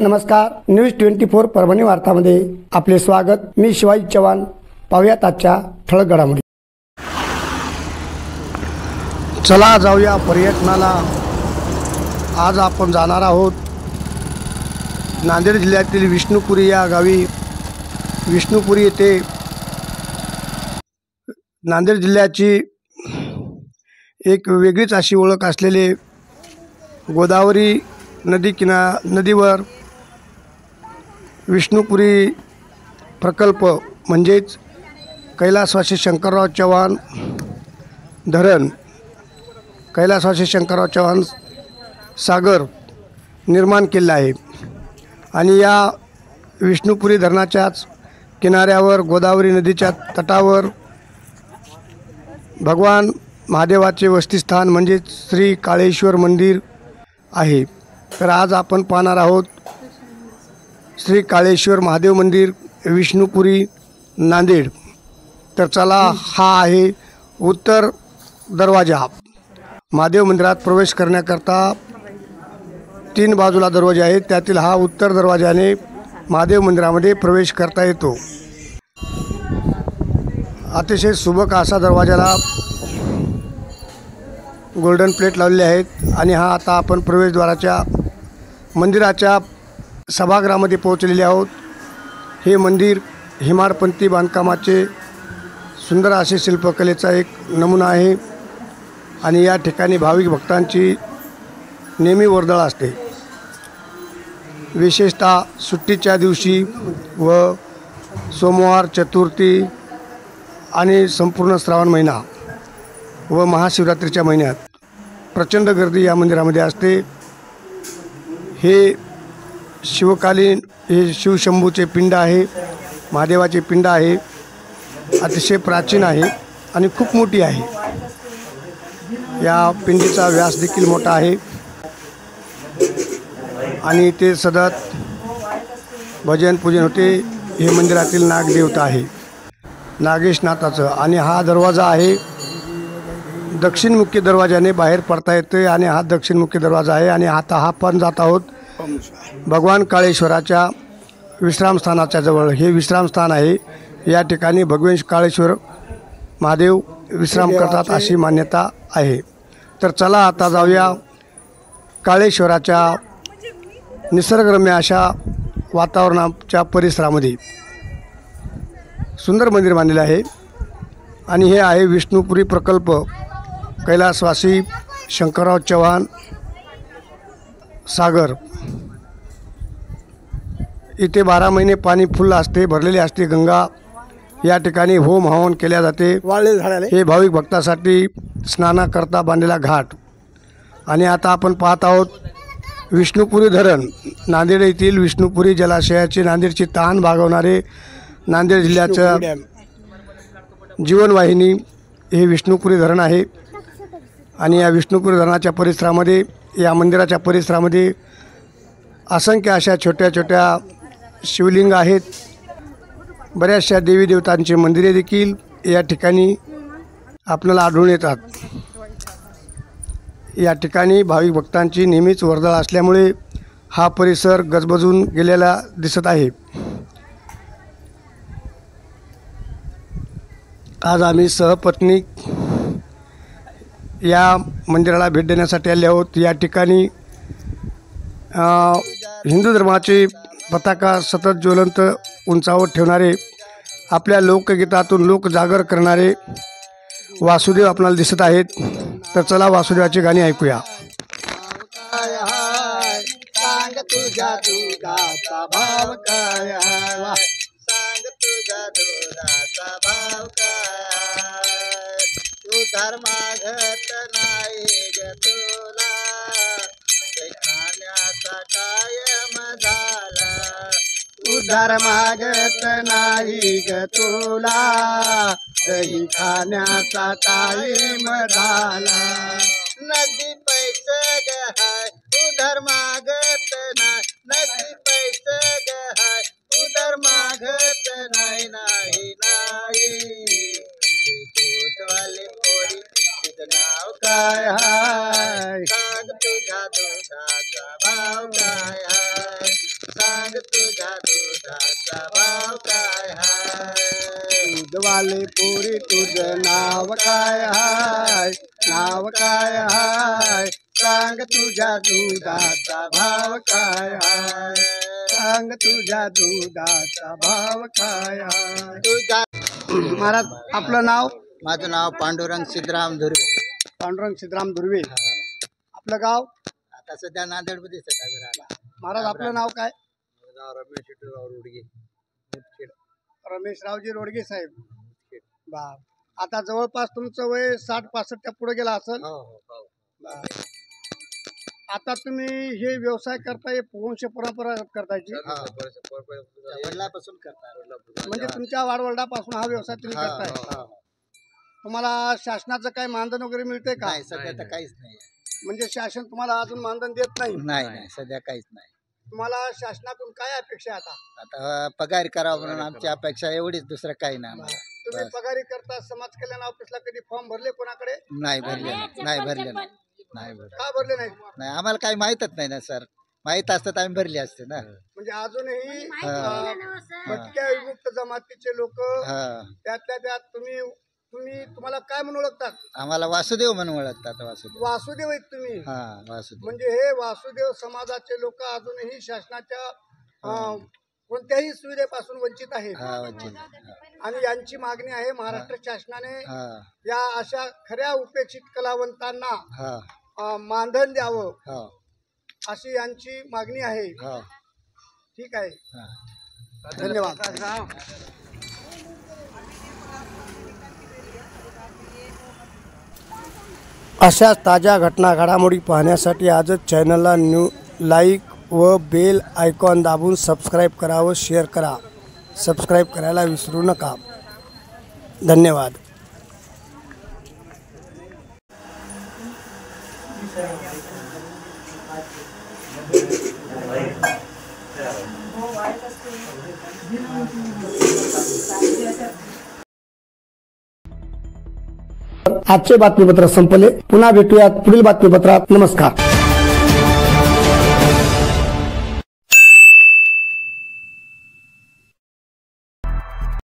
नमस्कार, न्यूज 24 परभणी वार्तामध्ये आपले स्वागत। मी शिवाजी चव्हाण। पाहूयात आजच्या ठळक घडामोडी। चला जाऊया पर्यटनाला। आज आपण जाणार आहोत नांदेड जिल्ह्यातील विष्णुपुरी या गावी। विष्णुपुरी येथे नांदेड जिल्ह्याची एक वेगळीच अशी ओळख असलेले गोदावरी नदीवर विष्णुपुरी प्रकल्प म्हणजेच कैलासवासी शंकरराव चव्हाण धरण, कैलासवासी शंकरराव चव्हाण सागर निर्माण केला आहे। आणि या विष्णुपुरी धरणाच्याच किनाऱ्यावर गोदावरी नदीच्या तटावर भगवान महादेवाचे वसतिस्थान म्हणजेच श्री काळेश्वर मंदिर आहे। तर आज आपण पाहणार आहोत श्री काळेश्वर महादेव मंदिर, विष्णुपुरी, नांदेड। तर चला, हा आहे उत्तर दरवाजा। महादेव मंदिरात प्रवेश करण्याकरता 3 बाजूला दरवाजे आहेत, त्यातील हा उत्तर दरवाजाने महादेव मंदिरामध्ये प्रवेश करता येतो। अतिशय सुबक असा दरवाजाला गोल्डन प्लेट लावलेले आहेत। आणि हा आता आपण प्रवेशद्वाराच्या मंदिराच्या सभागृहामध्ये पोहोचलेले आहोत। हे मंदिर हेमाडपंथी बांधकामाचे सुंदर असे शिल्पकलेचा एक नमुना आहे। आणि या ठिकाणी भाविक भक्तांची नेहमी वर्दळ असते, विशेषतः सुट्टीच्या दिवशी व सोमवार, चतुर्थी आणि संपूर्ण श्रावण महिना व महाशिवरात्रीच्या महिन्यात प्रचंड गर्दी या मंदिरामध्ये असते। हे शिवकालीन हे शिवशंभूचे पिंड आहे, महादेवाचे पिंड आहे, अतिशय प्राचीन आहे आणि खूप मोठी आहे। या पिंडीचा व्यास देखील मोठा आहे आणि ते सतत भजन पूजन होते। हे मंदिरातील नागदेवता आहे नागेशनाथाचं। आणि हा दरवाजा आहे दक्षिणमुखी दरवाजाने बाहेर पडता येते आणि हा दक्षिणमुखी दरवाजा आहे। आणि आता आपण जात आहोत भगवान काळेश्वराच्या विश्रामस्थानाच्या जवळ। हे विश्रामस्थान आहे, या ठिकाणी भगवान काळेश्वर महादेव विश्राम करतात अशी मान्यता आहे। तर चला आता जाऊया काळेश्वराच्या निसर्गरम्य अशा वातावरणाच्या परिसरामध्ये। सुंदर मंदिर बांधलेले आहे आणि हे आहे विष्णुपुरी प्रकल्प कैलासवासी शंकरराव चव्हाण सागर। इथे 12 महिने पाणी फुल असते, भरलेले असते गंगा। या ठिकाणी होम हवन केल्या जाते। हे भाविक भक्तासाठी स्नानाकरता बांधलेला घाट। आणि आता आपण पाहत आहोत विष्णुपुरी धरण, नांदेड येथील विष्णुपुरी जलाशयाची नांदेडची तहान भागवणारे नांदेड जिल्ह्याचं जीवनवाहिनी हे विष्णुपुरी धरण आहे। आणि या विष्णुपुरी धरणाच्या परिसरामध्ये, या मंदिराच्या परिसरामध्ये असंख्य अशा छोट्या छोट्या शिवलिंग आहेत। बऱ्याचशा देवी देवतांची मंदिरे देखील या ठिकाणी आपल्याला आढळून येतात। या ठिकाणी भाविक भक्तांची नेहमीच वर्दळ असल्यामुळे हा परिसर गजबजून गेलेला दिसत आहे। आज आम्ही सहपत्नी या मंदिराला भेट देण्यासाठी आले आहोत। या ठिकाणी हिंदू धर्माची पताका सतत ज्वलंत उंचावर ठेवणारे, आपल्या लोकगीतातून लोकजागर करणारे वासुदेव आपल्याला दिसत आहेत। तर चला वासुदेवाची गाणी ऐकूया। सांग तुझ्या दुधाचा भाव काय, सांग तुझ्या दुधाचा भाव काय, तू धर्मागत नाही ग तुला, खाण्याचा कायम झाला, तू धर्मागत नाही ग तुला, दही खाण्याचा कायम झाला, नदी पैसे ग हाय तू धर्मागत नाही, नदी पैसे ग हाय तू धर्मागत नाही, नाही नाही दूधवाले पोरी तुझं नाव काय हाय, सांग तुझ्या दुधाचा भाव काय हाय, तुझ्या दुधाचा भाव काय हाय दूधवाले पोरी तुझं नाव काय हाय नाव काय हाय सांग तुझ्या दुधाचा भाव काय हाय सांग तुझ्या दुधाचा भाव काय हाय तुझ्या महाराज आपलं नाव माझं नाव पांडुरंग सिद्धराम धुर्वे. पांडुरंग सिद्धराम धुर्वे. आपलं गाव आता सध्या नांदेडमध्ये राहिला. महाराज आपलं नाव काय नाव रमेश विठ्ठलराव रोडगे मुदखेड. रमेशरावजी रोडगे साहेब. बा आता जवळपास तुमचं वय 60-65 पुढे गेला असेल. बर. आता तुम्ही हे व्यवसाय करताय वंश परंपरा करतायची वडिलापासून करता म्हणजे तुमच्या वाडवडिलापासून हा व्यवसाय तुम्ही करताय. तुम्हाला शासनाचं काही मानधन वगैरे मिळते का? नाही सध्या तर काहीच नाही. म्हणजे शासन तुम्हाला अजून मानधन देत नाही? नाही सध्या काहीच नाही. तुम्हाला शासनातून काय अपेक्षा आहे? आता पगार करावा म्हणून आमची अपेक्षा एवढीच, दुसरं काही नाही आम्हाला. तुम्ही पगारी करता समाज कल्याण ऑफिसला कधी फॉर्म भरले कोणाकडे? नाही भरले नाही का भरले नाही? नाही आम्हाला काही माहीतच नाही ना सर. माहीत असतं तर आम्ही भरली असते ना. म्हणजे अजूनही भटक्या विमुक्त जमातीचे लोक त्यातल्या त्यात तुम्हाला काय म्हणून ओळखतात? आम्हाला वासुदेव म्हणून ओळखतात. वासुदेव आहेत तुम्ही? वासुदेव. म्हणजे हे वासुदेव समाजाचे लोक अजूनही शासनाच्या कोणत्याही सुविधेपासून वंचित आहेत. आणि यांची मागणी आहे महाराष्ट्र शासनाने या अशा खऱ्या उपेक्षित कलावंतांना मानधन द्यावं अशी यांची मागणी आहे. ठीक आहे, धन्यवाद. अशा ताज्या घटना घडामोडी पाहण्यासाठी आजच चॅनलला लाईक व बेल आयकॉन दाबून सबस्क्राईब करा व शेअर करा. सबस्क्राईब करायला विसरू नका. धन्यवाद. आजचे बातमीपत्र संपले. पुन्हा भेटूयात पुढील बातमीपत्रात. नमस्कार.